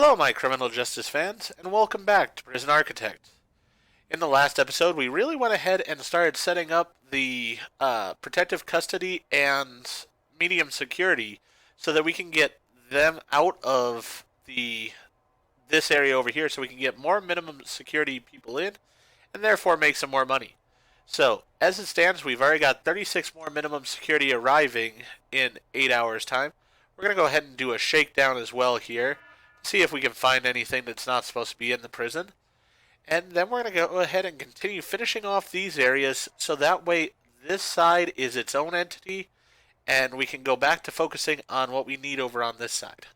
Hello, my criminal justice fans, and welcome back to Prison Architect. In the last episode, we really went ahead and started setting up the protective custody and medium security so that we can get them out of this area over here so we can get more minimum security people in and therefore make some more money. So, as it stands, we've already got 36 more minimum security arriving in 8 hours' time. We're going to go ahead and do a shakedown as well here, see if we can find anything that's not supposed to be in the prison. And then we're going to go ahead and continue finishing off these areas so that way this side is its own entity and we can go back to focusing on what we need over on this side.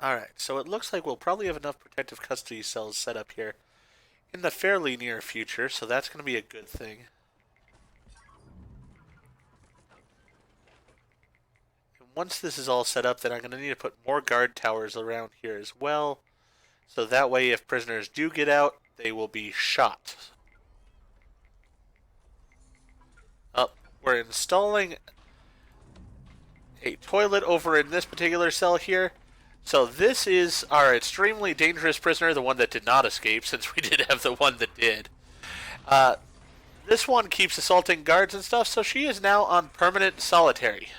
Alright, so it looks like we'll probably have enough protective custody cells set up here in the fairly near future, so that's going to be a good thing. And once this is all set up, then I'm going to need to put more guard towers around here as well, so that way if prisoners do get out, they will be shot. We're installing a toilet over in this particular cell here. So this is our extremely dangerous prisoner, the one that did not escape, since we did have the one that did. This one keeps assaulting guards and stuff, so she is now on permanent solitary.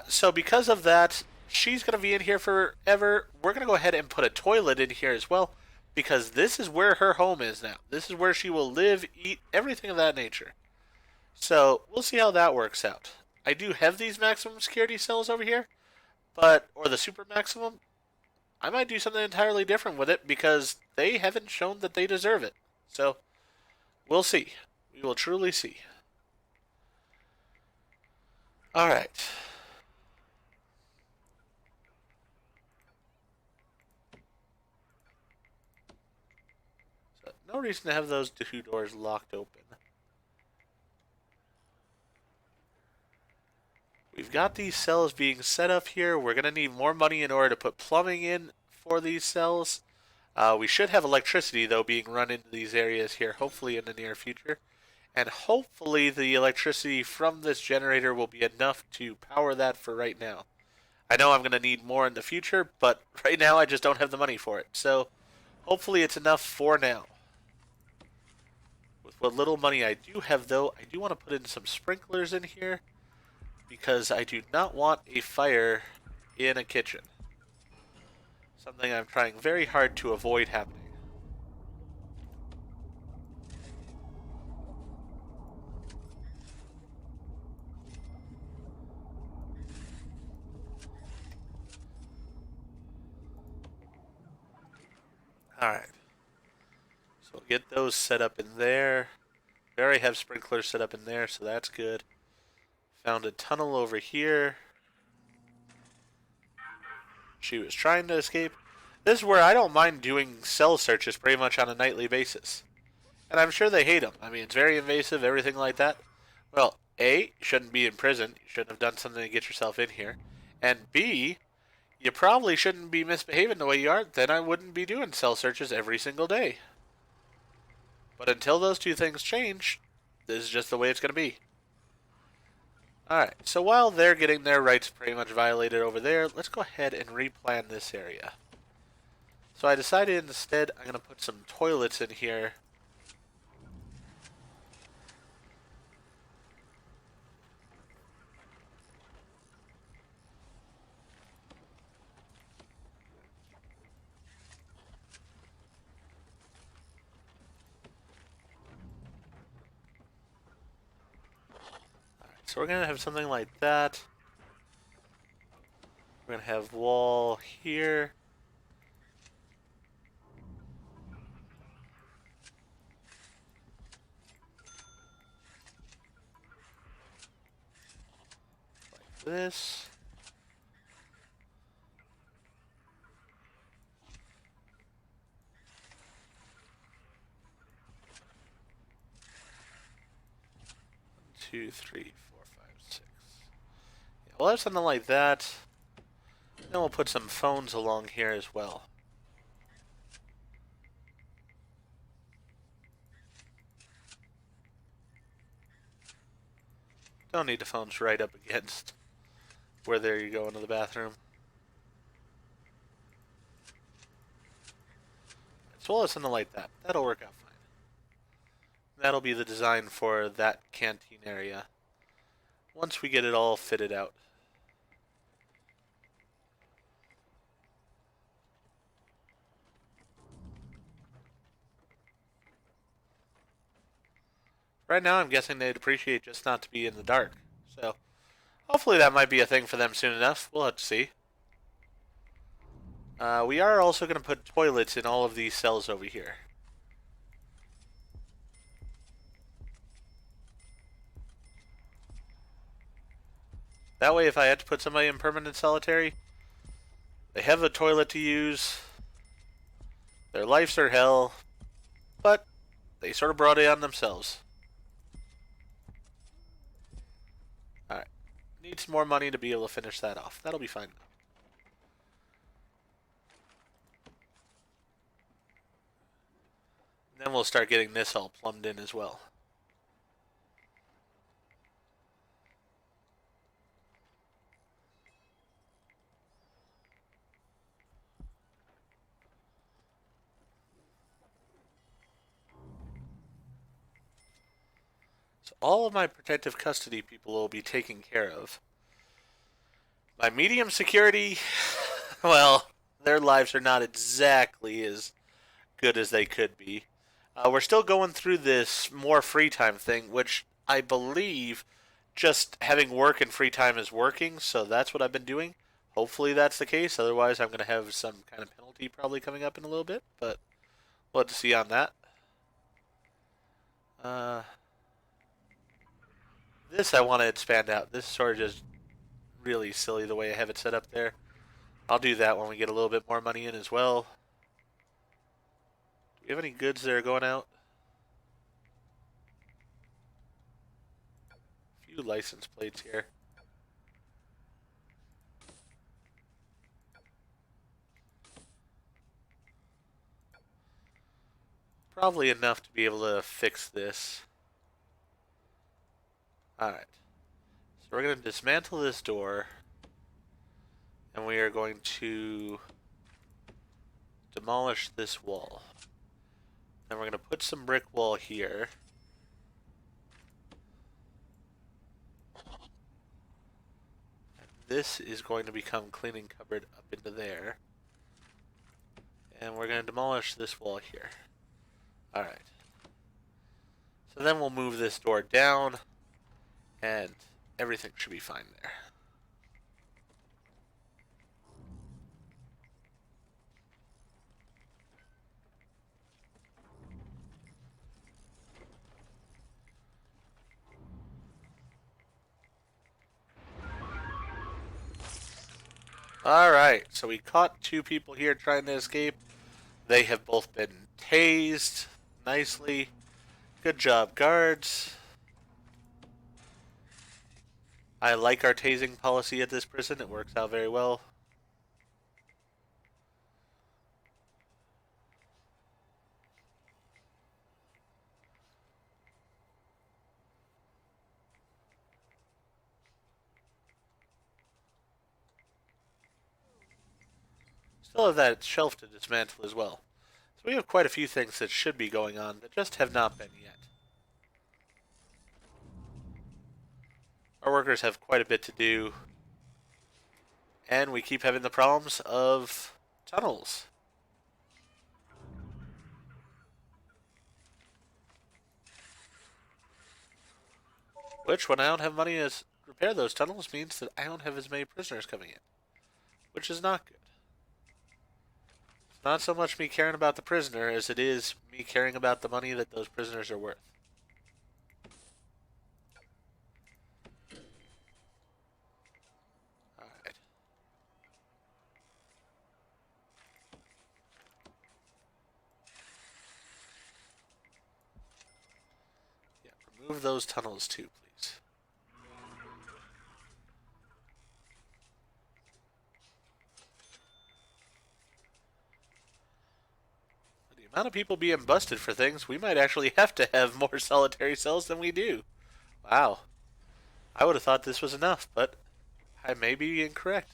So because of that, she's going to be in here forever. We're going to go ahead and put a toilet in here as well, because this is where her home is now. This is where she will live, eat, everything of that nature. So we'll see how that works out. I do have these maximum security cells over here, or the super maximum. I might do something entirely different with it because they haven't shown that they deserve it. So we'll see. We will truly see. Alright. So no reason to have those two doors locked open. We've got these cells being set up here. We're going to need more money in order to put plumbing in for these cells. We should have electricity, though, being run into these areas here, hopefully in the near future. And hopefully the electricity from this generator will be enough to power that for right now. I know I'm going to need more in the future, but right now I just don't have the money for it. So hopefully it's enough for now. With what little money I do have, though, I do want to put in some sprinklers in here, because I do not want a fire in a kitchen. Something I'm trying very hard to avoid happening. Alright. So we'll get those set up in there. We already have sprinklers set up in there, so that's good. Found a tunnel over here. She was trying to escape. This is where I don't mind doing cell searches pretty much on a nightly basis. And I'm sure they hate them. I mean, it's very invasive, everything like that. Well, A, you shouldn't be in prison. You shouldn't have done something to get yourself in here. And B, you probably shouldn't be misbehaving the way you are. Then I wouldn't be doing cell searches every single day. But until those two things change, this is just the way it's going to be. Alright, so while they're getting their rights pretty much violated over there, let's go ahead and replan this area. So I decided instead I'm going to put some toilets in here. So we're going to have something like that. We're going to have wall here. Like this. Two, three, four, five, six. Yeah, we'll have something like that. Then we'll put some phones along here as well. Don't need the phones right up against where there you go into the bathroom. As well as something like that. That'll work out fine. That'll be the design for that canteen area once we get it all fitted out. Right now, I'm guessing they'd appreciate just not to be in the dark. So, hopefully that might be a thing for them soon enough. We'll have to see. We are also going to put toilets in all of these cells over here. That way, if I had to put somebody in permanent solitary, they have a toilet to use. Their lives are hell, but they sort of brought it on themselves. Alright. Need some more money to be able to finish that off. That'll be fine. Then we'll start getting this all plumbed in as well. So all of my protective custody people will be taken care of. My medium security, well, their lives are not exactly as good as they could be. We're still going through this more free time thing, which I believe just having work and free time is working, so that's what I've been doing. Hopefully that's the case, otherwise I'm going to have some kind of penalty probably coming up in a little bit, but we'll have to see on that. This I want to expand out. This is sort of just really silly the way I have it set up there. I'll do that when we get a little bit more money in as well. Do we have any goods that are going out? A few license plates here. Probably enough to be able to fix this. Alright. So we're going to dismantle this door. And we are going to demolish this wall. Then we're going to put some brick wall here. And this is going to become cleaning cupboard up into there. And we're going to demolish this wall here. Alright. So then we'll move this door down. And everything should be fine there. Alright, so we caught two people here trying to escape. They have both been tased nicely. Good job, guards. I like our tasing policy at this prison. It works out very well. Still have that shelf to dismantle as well. So we have quite a few things that should be going on that just have not been yet. Our workers have quite a bit to do. And we keep having the problems of tunnels. Which, when I don't have money to repair those tunnels, means that I don't have as many prisoners coming in. Which is not good. It's not so much me caring about the prisoner as it is me caring about the money that those prisoners are worth. Alright. Yeah, remove those tunnels too, please. The amount of people being busted for things, we might actually have to have more solitary cells than we do. Wow. I would have thought this was enough, but I may be incorrect.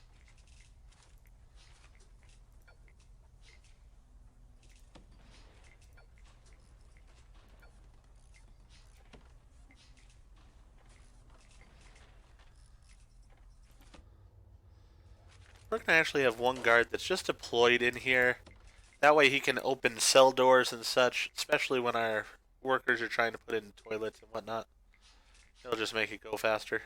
We're going to actually have one guard that's just deployed in here. That way he can open cell doors and such, especially when our workers are trying to put in toilets and whatnot. It'll just make it go faster.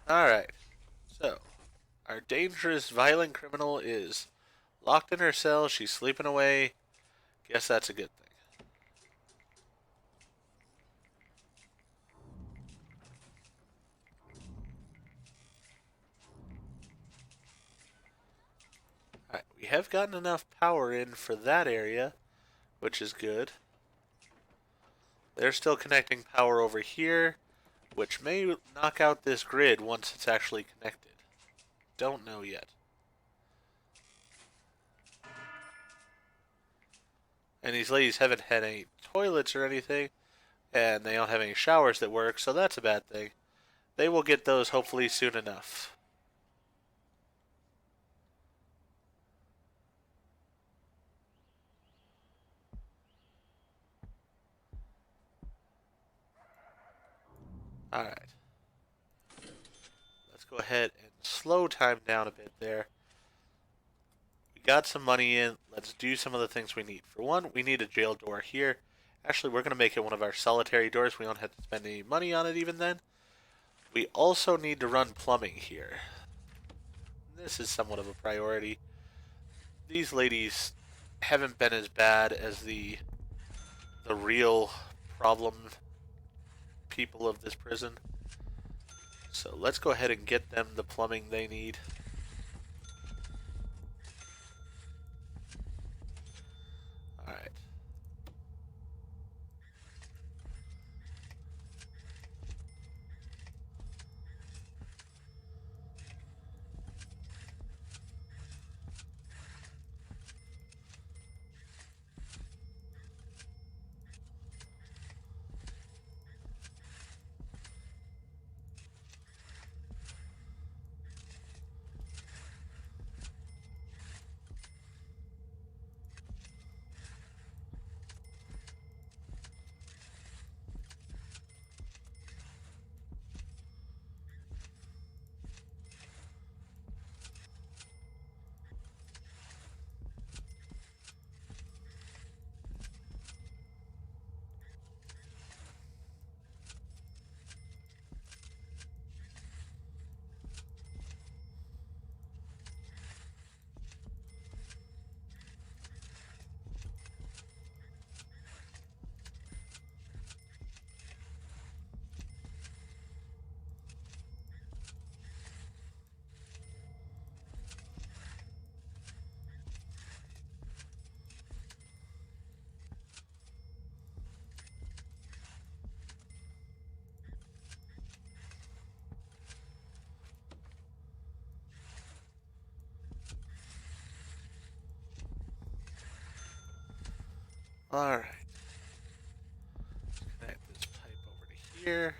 Alright, so our dangerous, violent criminal is locked in her cell. She's sleeping away. Guess that's a good thing. Alright, we have gotten enough power in for that area, which is good. They're still connecting power over here, which may knock out this grid once it's actually connected. Don't know yet. And these ladies haven't had any toilets or anything, and they don't have any showers that work, so that's a bad thing. They will get those hopefully soon enough. Alright. Let's go ahead and slow time down a bit there. We got some money in. Let's do some of the things we need. For one, we need a jail door here. Actually, we're going to make it one of our solitary doors. We don't have to spend any money on it even then. We also need to run plumbing here. This is somewhat of a priority. These ladies haven't been as bad as the real problem people of this prison. So let's go ahead and get them the plumbing they need. Alright. Alright. Connect this pipe over to here.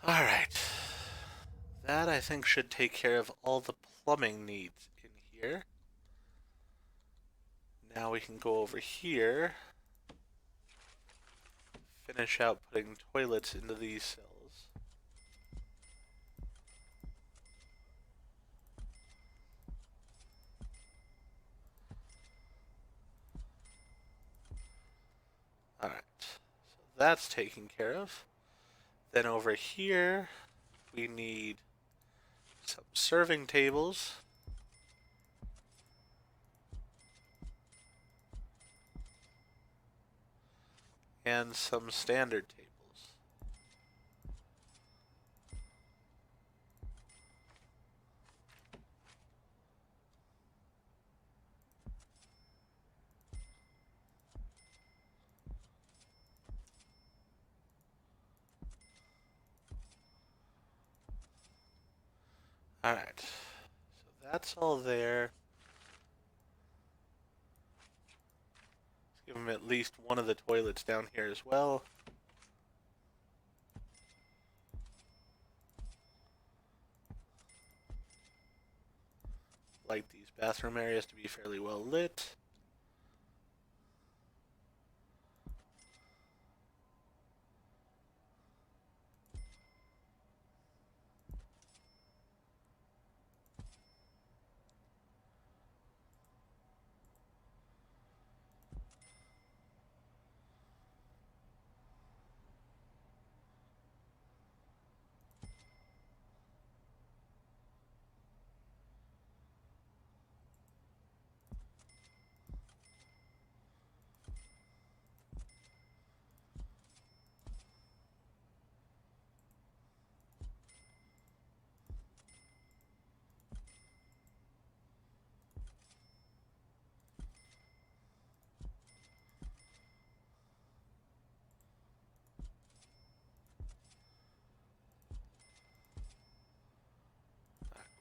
Alright. That, I think, should take care of all the plumbing needs in here. Now we can go over here. Finish out putting toilets into these cells. Alright. So that's taken care of. Then over here, we need some serving tables. And some standard tables. Alright. So that's all there. Let's give him at least one of the toilets down here as well. Like these bathroom areas to be fairly well lit.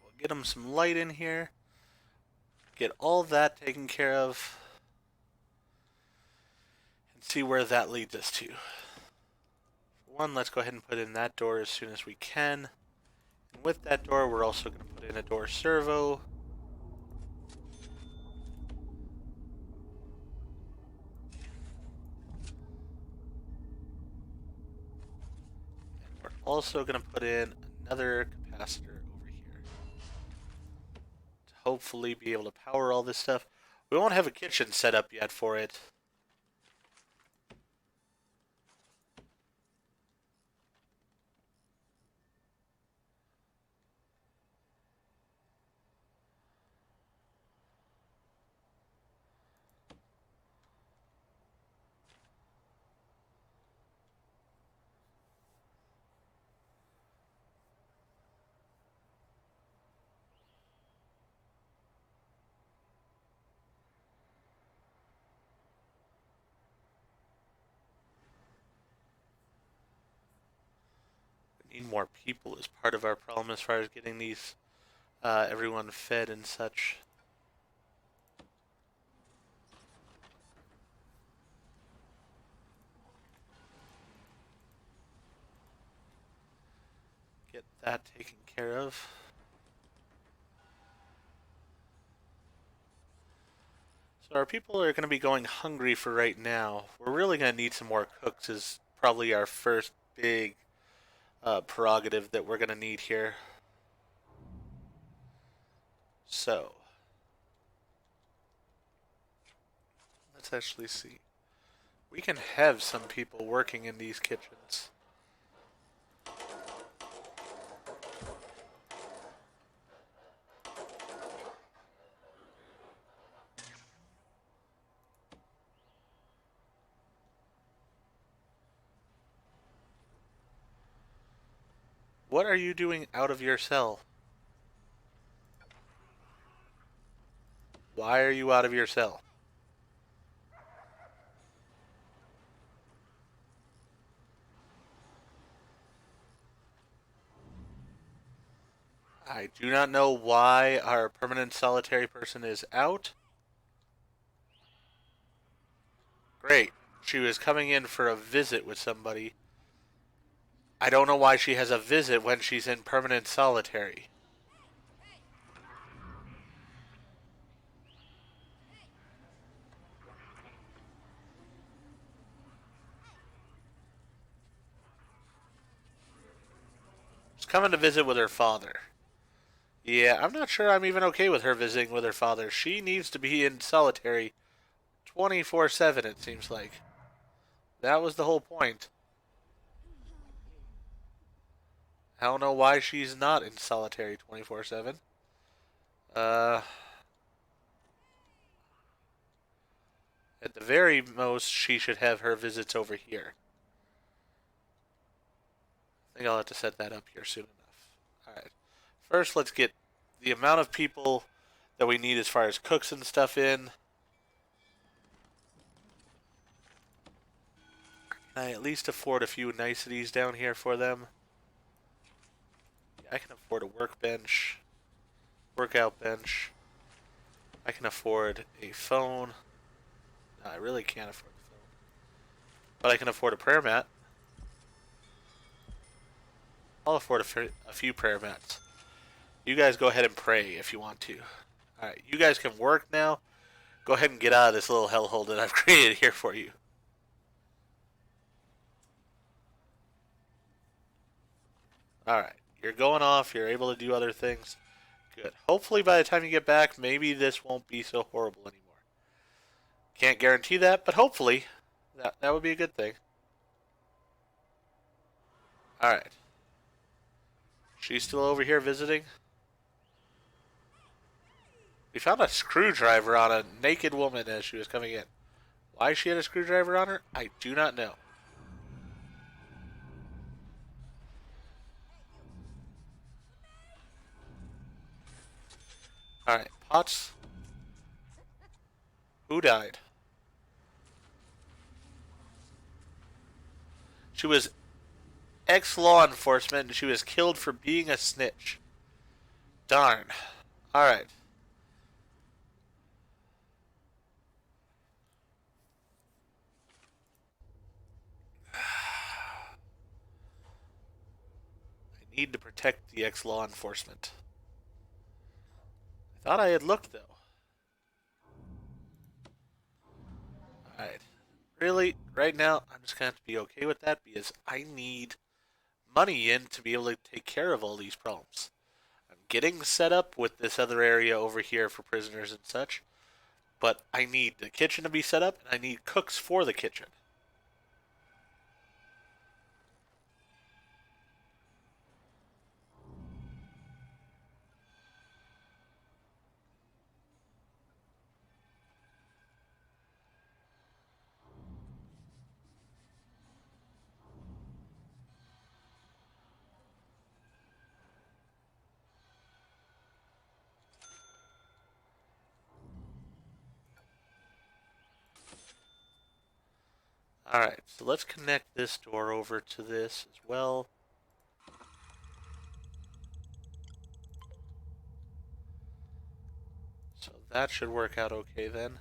We'll get him some light in here. Get all that taken care of. And see where that leads us to. For one, let's go ahead and put in that door as soon as we can. And with that door, we're also going to put in a door servo. And we're also going to put in another capacitor over here to hopefully be able to power all this stuff. We won't have a kitchen set up yet for it. We need more people as part of our problem as far as getting these everyone fed and such. Get that taken care of. So our people are going to be going hungry for right now. We're really going to need some more cooks is probably our first big prerogative that we're going to need here. So, let's actually see. We can have some people working in these kitchens. What are you doing out of your cell? Why are you out of your cell? I do not know why our permanent solitary person is out. Great. She was coming in for a visit with somebody. I don't know why she has a visit when she's in permanent solitary. She's coming to visit with her father. Yeah, I'm not sure I'm even okay with her visiting with her father. She needs to be in solitary 24/7, it seems like. That was the whole point. I don't know why she's not in solitary 24/7. Uh, at the very most, she should have her visits over here. I think I'll have to set that up here soon enough. Alright. First, let's get the amount of people that we need as far as cooks and stuff in. Can I at least afford a few niceties down here for them? I can afford a workbench. Workout bench. I can afford a phone. No, I really can't afford the phone. But I can afford a prayer mat. I'll afford a few prayer mats. You guys go ahead and pray if you want to. Alright, you guys can work now. Go ahead and get out of this little hellhole that I've created here for you. Alright, you're going off. You're able to do other things. Good. Hopefully by the time you get back, maybe this won't be so horrible anymore. Can't guarantee that, but hopefully that would be a good thing. Alright. She's still over here visiting. We found a screwdriver on a naked woman as she was coming in. Why she had a screwdriver on her, I do not know. Alright, Potts. Who died? She was ex-law enforcement and she was killed for being a snitch. Darn. Alright. I need to protect the ex-law enforcement. I thought I had looked, though. Alright. Really, right now, I'm just going to have to be okay with that because I need money in to be able to take care of all these problems. I'm getting set up with this other area over here for prisoners and such, but I need the kitchen to be set up and I need cooks for the kitchen. Alright, so let's connect this door over to this as well. So that should work out okay then.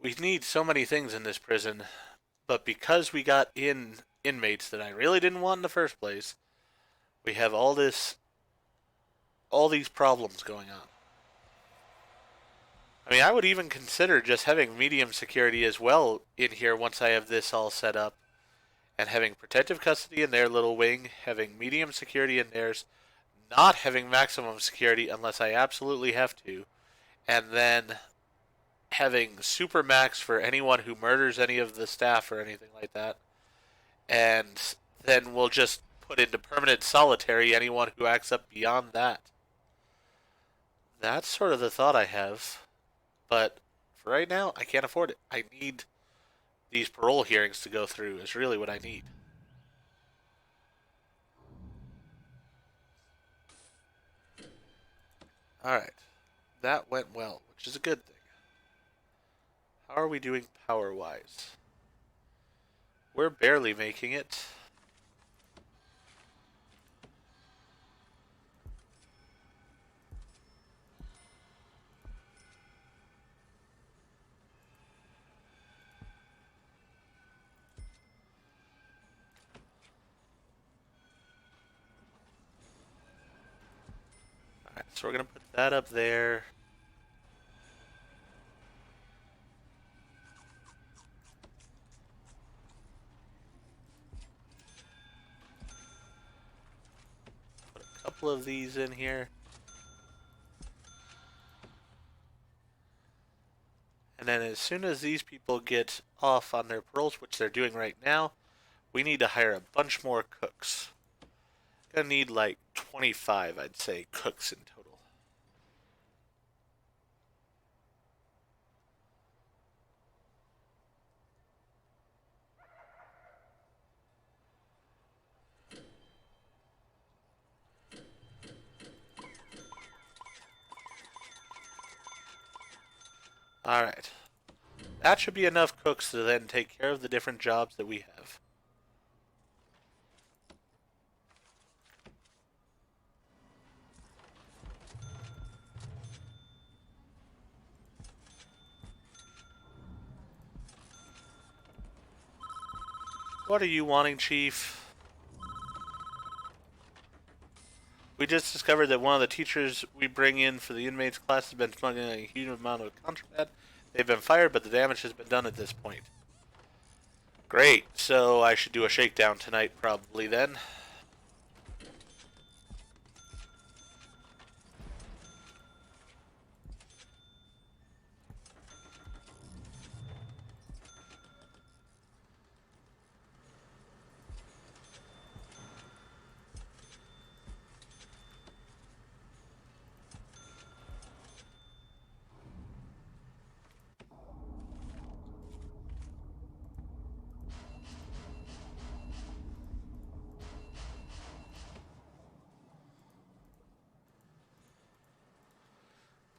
We need so many things in this prison, but because we got in inmates that I really didn't want in the first place, we have all these problems going on. I mean, I would even consider just having medium security as well in here once I have this all set up, and having protective custody in their little wing, having medium security in theirs, not having maximum security unless I absolutely have to, and then having super max for anyone who murders any of the staff or anything like that, and then we'll just put into permanent solitary anyone who acts up beyond that. That's sort of the thought I have, but for right now, I can't afford it. I need these parole hearings to go through, is really what I need. Alright, that went well, which is a good thing. How are we doing power-wise? We're barely making it. Alright, so we're going to put that up there. Put a couple of these in here. And then as soon as these people get off on their paroles, which they're doing right now, we need to hire a bunch more cooks. Gonna need like 25, I'd say, cooks in total. Alright. That should be enough cooks to then take care of the different jobs that we have. What are you wanting, Chief? We just discovered that one of the teachers we bring in for the inmates class has been smuggling a huge amount of contraband. They've been fired, but the damage has been done at this point. Great, so I should do a shakedown tonight probably then.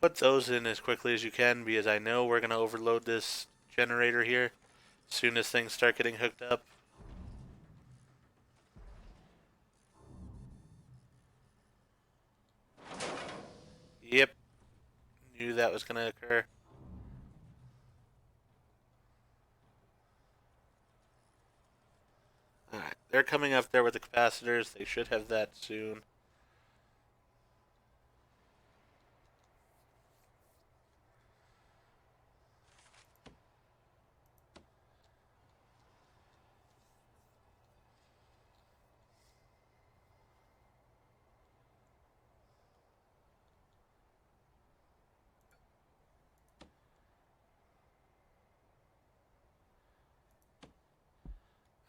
Put those in as quickly as you can because I know we're going to overload this generator here as soon as things start getting hooked up. Yep, knew that was going to occur. Alright, they're coming up there with the capacitors. They should have that soon.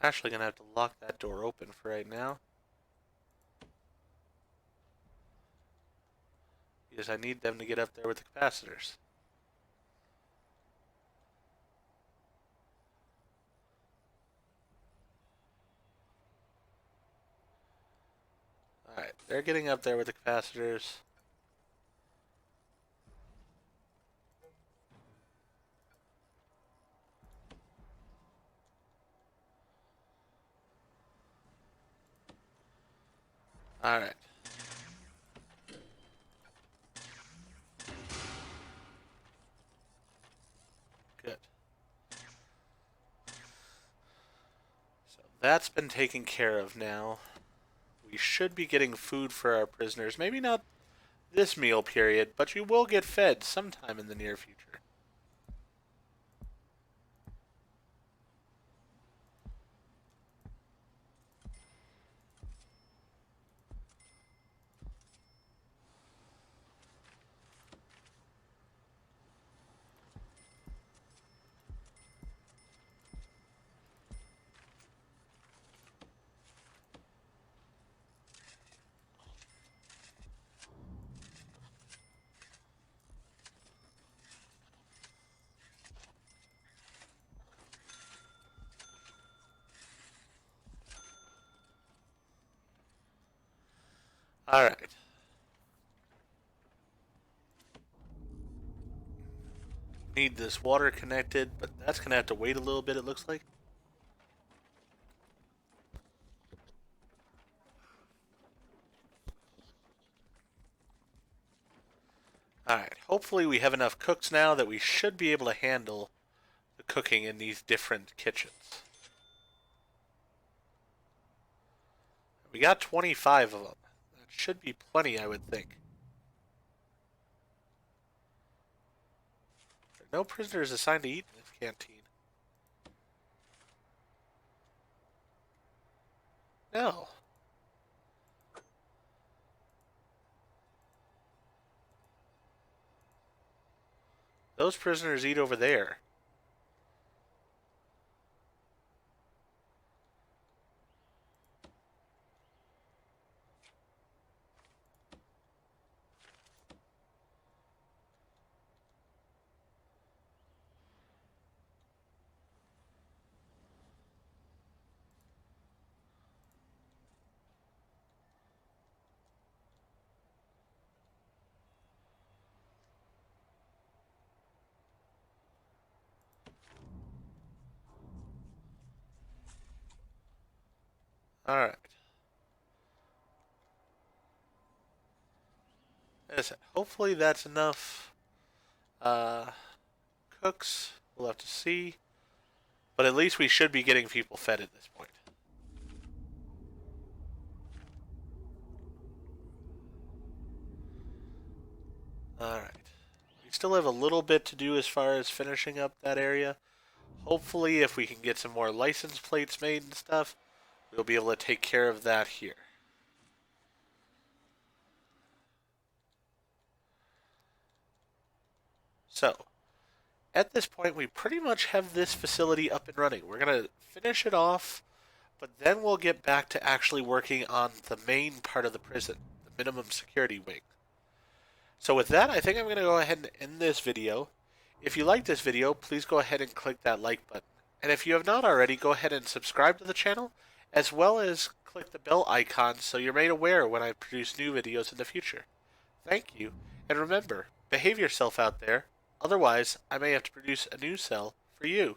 Actually gonna have to lock that door open for right now. Because I need them to get up there with the capacitors. Alright, they're getting up there with the capacitors. Alright. Good. So that's been taken care of now. We should be getting food for our prisoners. Maybe not this meal period, but you will get fed sometime in the near future. Alright. Need this water connected, but that's going to have to wait a little bit, it looks like. Alright, hopefully we have enough cooks now that we should be able to handle the cooking in these different kitchens. We got 25 of them. That should be plenty, I would think. There are no prisoners assigned to eat in this canteen. No. Those prisoners eat over there. Alright. As I said, hopefully that's enough uh, cooks. We'll have to see. But at least we should be getting people fed at this point. Alright. We still have a little bit to do as far as finishing up that area. Hopefully, if we can get some more license plates made and stuff, we'll be able to take care of that here. So, at this point, we pretty much have this facility up and running. We're going to finish it off, but then we'll get back to actually working on the main part of the prison, the minimum security wing. So with that, I think I'm going to go ahead and end this video. If you like this video, please go ahead and click that like button. And if you have not already, go ahead and subscribe to the channel, as well as click the bell icon so you're made aware when I produce new videos in the future. Thank you, and remember, behave yourself out there, otherwise I may have to produce a new cell for you.